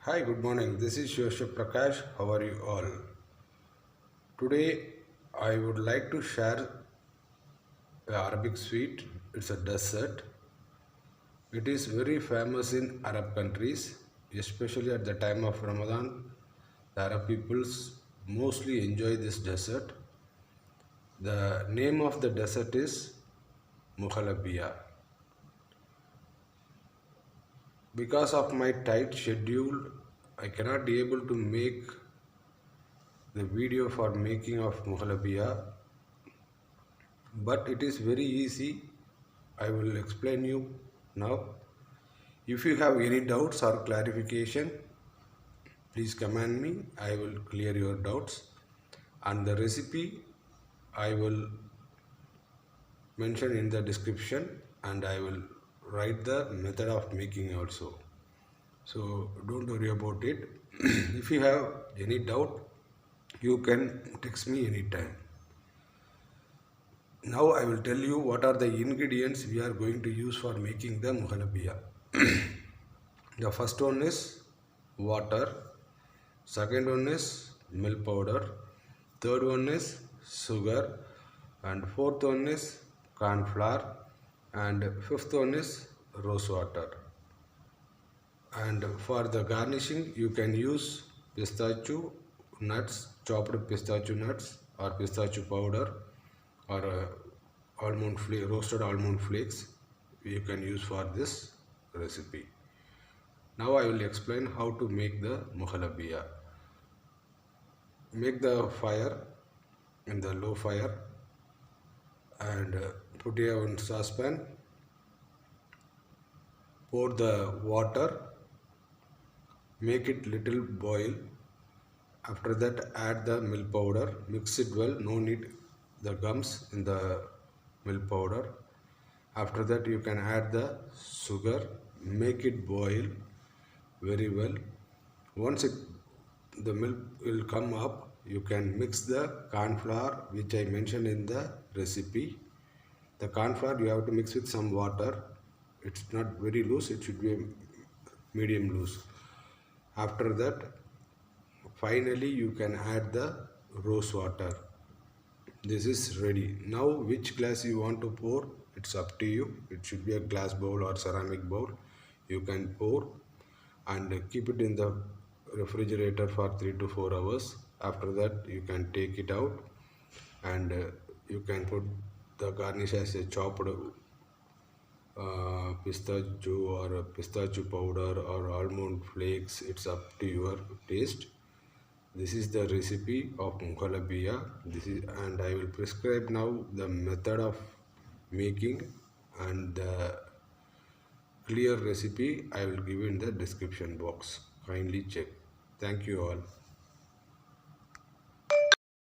Hi, good morning. This is your chef Prakkash. How are you all? Today, I would like to share a Arabic sweet. It's a dessert. It is very famous in Arab countries, especially at the time of Ramadan. The Arab peoples mostly enjoy this dessert. The name of the dessert is Muhalabiya. Because of my tight schedule, I cannot be able to make the video for making of Muhalabiya, but it is very easy. I will explain you now. If you have any doubts or clarification, please command me. I will clear your doubts, and the recipe I will mention in the description, and I will write the method of making also, so don't worry about it. If you have any doubt, you can text me anytime. Now I will tell you what are the ingredients we are going to use for making the muhalabiya. The first one is water, second one is milk powder, third one is sugar, and fourth one is cornflour, and fifth one is rose water. And for the garnishing, you can use pistachio nuts, chopped pistachio nuts, or pistachio powder, or roasted almond flakes. You can use for this recipe. Now I will explain how to make the muhalabiya. Make the fire in the low fire, and put it on saucepan. Pour the water, make it little boil. After that, add the milk powder, mix it well. No need the gums in the milk powder. After that, you can add the sugar, make it boil very well. Once the milk will come up, you can mix the corn flour which I mentioned in the recipe. The corn flour you have to mix with some water. It's not very loose, it should be medium loose. After that, finally you can add the rose water. This is ready. Now which glass you want to pour, it's up to you. It should be a glass bowl or ceramic bowl. You can pour and keep it in the refrigerator for 3 to 4 hours. After that, you can take it out, and you can put the garnish as a chopped pistachio or pistachio powder or almond flakes. It's up to your taste. This is the recipe of muhalabiya. And I will prescribe now the method of making, and the clear recipe I will give in the description box. Kindly check. Thank you all.